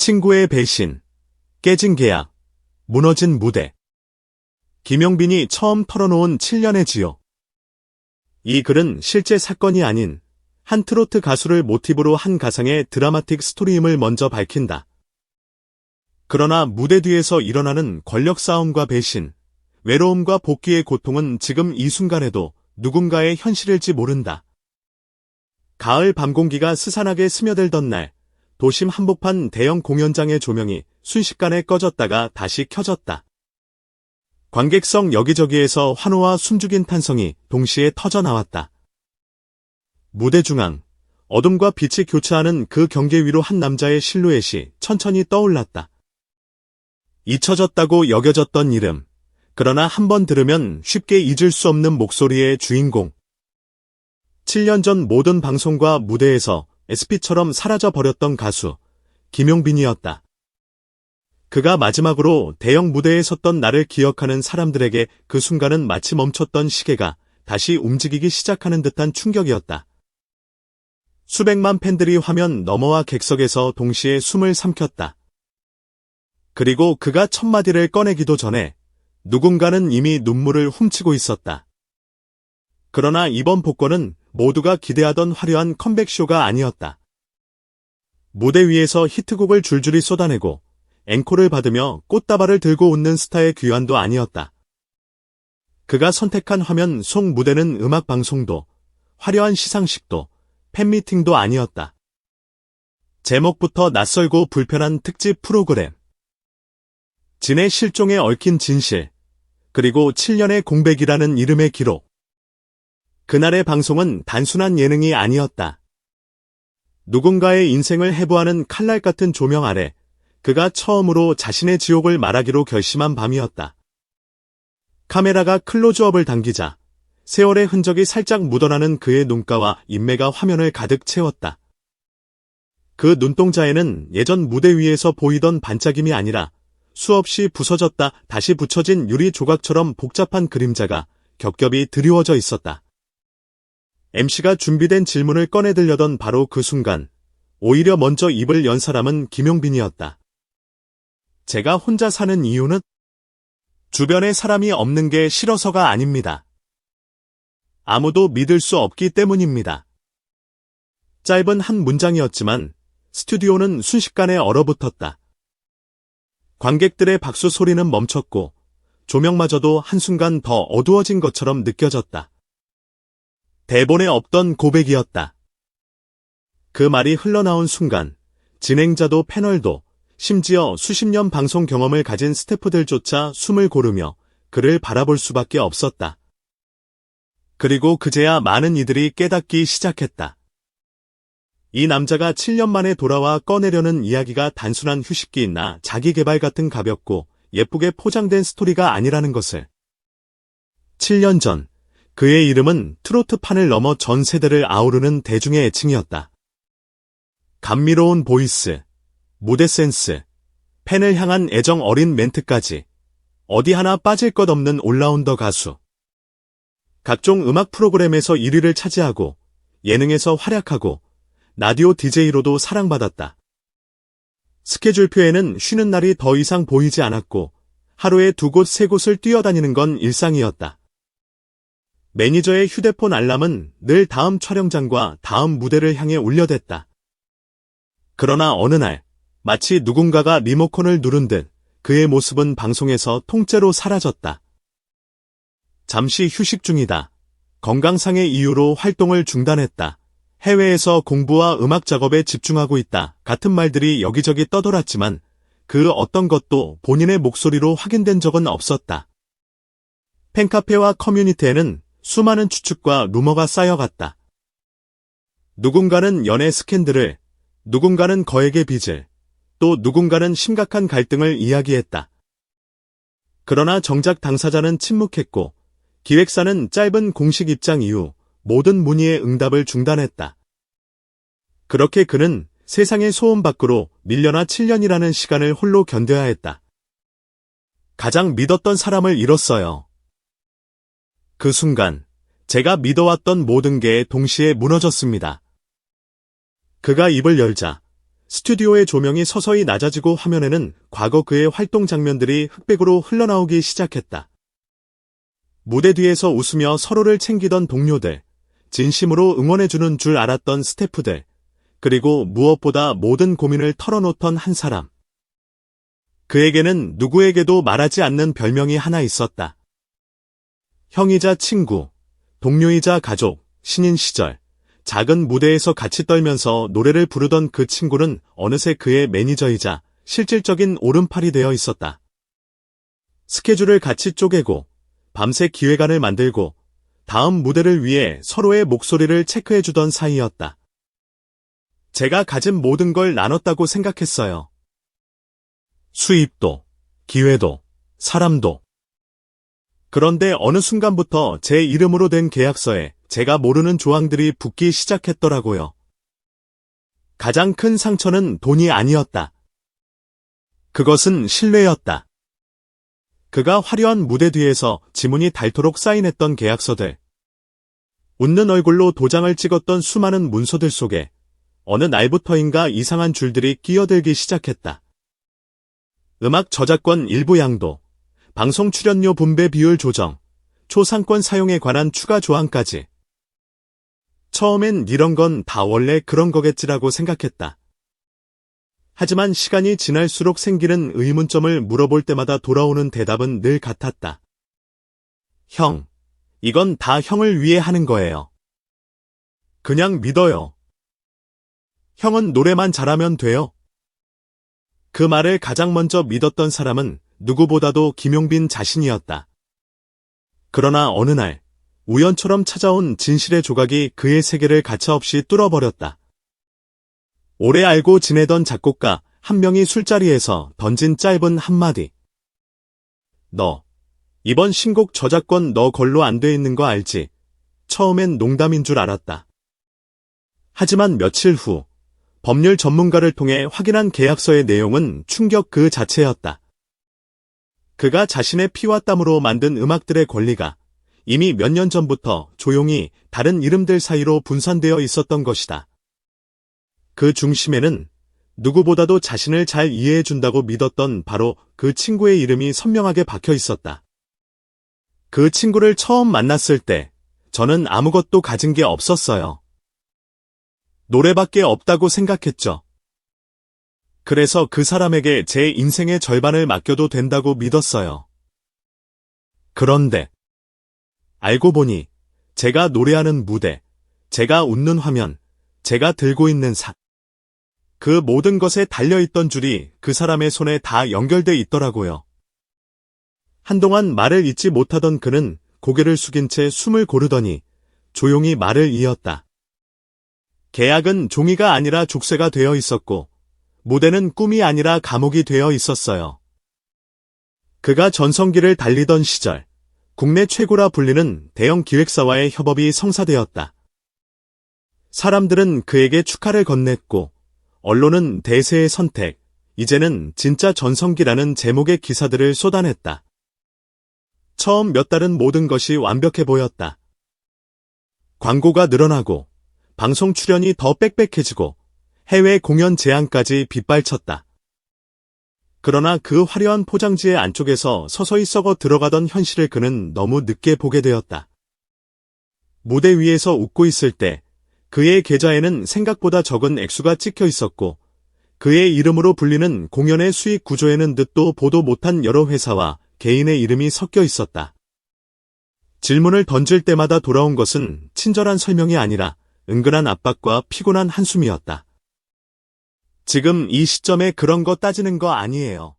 친구의 배신, 깨진 계약, 무너진 무대. 김용빈이 처음 털어놓은 7년의 지옥. 이 글은 실제 사건이 아닌 한 트로트 가수를 모티브로 한 가상의 드라마틱 스토리임을 먼저 밝힌다. 그러나 무대 뒤에서 일어나는 권력 싸움과 배신, 외로움과 복귀의 고통은 지금 이 순간에도 누군가의 현실일지 모른다. 가을 밤 공기가 스산하게 스며들던 날, 도심 한복판 대형 공연장의 조명이 순식간에 꺼졌다가 다시 켜졌다. 관객석 여기저기에서 환호와 숨죽인 탄성이 동시에 터져나왔다. 무대 중앙, 어둠과 빛이 교차하는 그 경계 위로 한 남자의 실루엣이 천천히 떠올랐다. 잊혀졌다고 여겨졌던 이름, 그러나 한 번 들으면 쉽게 잊을 수 없는 목소리의 주인공. 7년 전 모든 방송과 무대에서 SP처럼 사라져버렸던 가수, 김용빈이었다. 그가 마지막으로 대형 무대에 섰던 날을 기억하는 사람들에게 그 순간은 마치 멈췄던 시계가 다시 움직이기 시작하는 듯한 충격이었다. 수백만 팬들이 화면 너머와 객석에서 동시에 숨을 삼켰다. 그리고 그가 첫 마디를 꺼내기도 전에 누군가는 이미 눈물을 훔치고 있었다. 그러나 이번 복권은 모두가 기대하던 화려한 컴백쇼가 아니었다. 무대 위에서 히트곡을 줄줄이 쏟아내고 앵콜을 받으며 꽃다발을 들고 웃는 스타의 귀환도 아니었다. 그가 선택한 화면 속 무대는 음악방송도, 화려한 시상식도, 팬미팅도 아니었다. 제목부터 낯설고 불편한 특집 프로그램. 진의 실종에 얽힌 진실, 그리고 7년의 공백이라는 이름의 기록. 그날의 방송은 단순한 예능이 아니었다. 누군가의 인생을 해부하는 칼날 같은 조명 아래 그가 처음으로 자신의 지옥을 말하기로 결심한 밤이었다. 카메라가 클로즈업을 당기자 세월의 흔적이 살짝 묻어나는 그의 눈가와 인매가 화면을 가득 채웠다. 그 눈동자에는 예전 무대 위에서 보이던 반짝임이 아니라 수없이 부서졌다 다시 붙여진 유리 조각처럼 복잡한 그림자가 겹겹이 드리워져 있었다. MC가 준비된 질문을 꺼내들려던 바로 그 순간, 오히려 먼저 입을 연 사람은 김용빈이었다. 제가 혼자 사는 이유는 주변에 사람이 없는 게 싫어서가 아닙니다. 아무도 믿을 수 없기 때문입니다. 짧은 한 문장이었지만 스튜디오는 순식간에 얼어붙었다. 관객들의 박수 소리는 멈췄고 조명마저도 한순간 더 어두워진 것처럼 느껴졌다. 대본에 없던 고백이었다. 그 말이 흘러나온 순간 진행자도 패널도 심지어 수십 년 방송 경험을 가진 스태프들조차 숨을 고르며 그를 바라볼 수밖에 없었다. 그리고 그제야 많은 이들이 깨닫기 시작했다. 이 남자가 7년 만에 돌아와 꺼내려는 이야기가 단순한 휴식기나 자기개발 같은 가볍고 예쁘게 포장된 스토리가 아니라는 것을. 7년 전 그의 이름은 트로트판을 넘어 전 세대를 아우르는 대중의 애칭이었다. 감미로운 보이스, 무대 센스, 팬을 향한 애정 어린 멘트까지 어디 하나 빠질 것 없는 올라운더 가수. 각종 음악 프로그램에서 1위를 차지하고 예능에서 활약하고 라디오 DJ로도 사랑받았다. 스케줄표에는 쉬는 날이 더 이상 보이지 않았고 하루에 2곳, 3곳을 뛰어다니는 건 일상이었다. 매니저의 휴대폰 알람은 늘 다음 촬영장과 다음 무대를 향해 울려댔다. 그러나 어느 날 마치 누군가가 리모컨을 누른 듯 그의 모습은 방송에서 통째로 사라졌다. 잠시 휴식 중이다. 건강상의 이유로 활동을 중단했다. 해외에서 공부와 음악 작업에 집중하고 있다. 같은 말들이 여기저기 떠돌았지만 그 어떤 것도 본인의 목소리로 확인된 적은 없었다. 팬카페와 커뮤니티에는 수많은 추측과 루머가 쌓여갔다. 누군가는 연애 스캔들을, 누군가는 거액의 빚을, 또 누군가는 심각한 갈등을 이야기했다. 그러나 정작 당사자는 침묵했고 기획사는 짧은 공식 입장 이후 모든 문의의 응답을 중단했다. 그렇게 그는 세상의 소음 밖으로 밀려나 7년이라는 시간을 홀로 견뎌야 했다. 가장 믿었던 사람을 잃었어요. 그 순간 제가 믿어왔던 모든 게 동시에 무너졌습니다. 그가 입을 열자 스튜디오의 조명이 서서히 낮아지고 화면에는 과거 그의 활동 장면들이 흑백으로 흘러나오기 시작했다. 무대 뒤에서 웃으며 서로를 챙기던 동료들, 진심으로 응원해주는 줄 알았던 스태프들, 그리고 무엇보다 모든 고민을 털어놓던 한 사람. 그에게는 누구에게도 말하지 않는 별명이 하나 있었다. 형이자 친구, 동료이자 가족, 신인 시절, 작은 무대에서 같이 떨면서 노래를 부르던 그 친구는 어느새 그의 매니저이자 실질적인 오른팔이 되어 있었다. 스케줄을 같이 쪼개고, 밤새 기획안을 만들고, 다음 무대를 위해 서로의 목소리를 체크해주던 사이였다. 제가 가진 모든 걸 나눴다고 생각했어요. 수입도, 기회도, 사람도. 그런데 어느 순간부터 제 이름으로 된 계약서에 제가 모르는 조항들이 붙기 시작했더라고요. 가장 큰 상처는 돈이 아니었다. 그것은 신뢰였다. 그가 화려한 무대 뒤에서 지문이 닳도록 사인했던 계약서들. 웃는 얼굴로 도장을 찍었던 수많은 문서들 속에 어느 날부터인가 이상한 줄들이 끼어들기 시작했다. 음악 저작권 일부 양도, 방송 출연료 분배 비율 조정, 초상권 사용에 관한 추가 조항까지. 처음엔 이런 건 다 원래 그런 거겠지라고 생각했다. 하지만 시간이 지날수록 생기는 의문점을 물어볼 때마다 돌아오는 대답은 늘 같았다. 형, 이건 다 형을 위해 하는 거예요. 그냥 믿어요. 형은 노래만 잘하면 돼요. 그 말을 가장 먼저 믿었던 사람은 누구보다도 김용빈 자신이었다. 그러나 어느 날 우연처럼 찾아온 진실의 조각이 그의 세계를 가차없이 뚫어버렸다. 오래 알고 지내던 작곡가 한 명이 술자리에서 던진 짧은 한마디. 너, 이번 신곡 저작권 너 걸로 안 돼 있는 거 알지? 처음엔 농담인 줄 알았다. 하지만 며칠 후 법률 전문가를 통해 확인한 계약서의 내용은 충격 그 자체였다. 그가 자신의 피와 땀으로 만든 음악들의 권리가 이미 몇 년 전부터 조용히 다른 이름들 사이로 분산되어 있었던 것이다. 그 중심에는 누구보다도 자신을 잘 이해해준다고 믿었던 바로 그 친구의 이름이 선명하게 박혀 있었다. 그 친구를 처음 만났을 때 저는 아무것도 가진 게 없었어요. 노래밖에 없다고 생각했죠. 그래서 그 사람에게 제 인생의 절반을 맡겨도 된다고 믿었어요. 그런데 알고 보니 제가 노래하는 무대, 제가 웃는 화면, 제가 들고 있는 그 모든 것에 달려있던 줄이 그 사람의 손에 다 연결돼 있더라고요. 한동안 말을 잇지 못하던 그는 고개를 숙인 채 숨을 고르더니 조용히 말을 이었다. 계약은 종이가 아니라 족쇄가 되어 있었고 무대는 꿈이 아니라 감옥이 되어 있었어요. 그가 전성기를 달리던 시절 국내 최고라 불리는 대형 기획사와의 협업이 성사되었다. 사람들은 그에게 축하를 건넸고 언론은 대세의 선택, 이제는 진짜 전성기라는 제목의 기사들을 쏟아냈다. 처음 몇 달은 모든 것이 완벽해 보였다. 광고가 늘어나고 방송 출연이 더 빽빽해지고 해외 공연 제안까지 빗발쳤다. 그러나 그 화려한 포장지의 안쪽에서 서서히 썩어 들어가던 현실을 그는 너무 늦게 보게 되었다. 무대 위에서 웃고 있을 때 그의 계좌에는 생각보다 적은 액수가 찍혀 있었고 그의 이름으로 불리는 공연의 수익 구조에는 듣도 보도 못한 여러 회사와 개인의 이름이 섞여 있었다. 질문을 던질 때마다 돌아온 것은 친절한 설명이 아니라 은근한 압박과 피곤한 한숨이었다. 지금 이 시점에 그런 거 따지는 거 아니에요.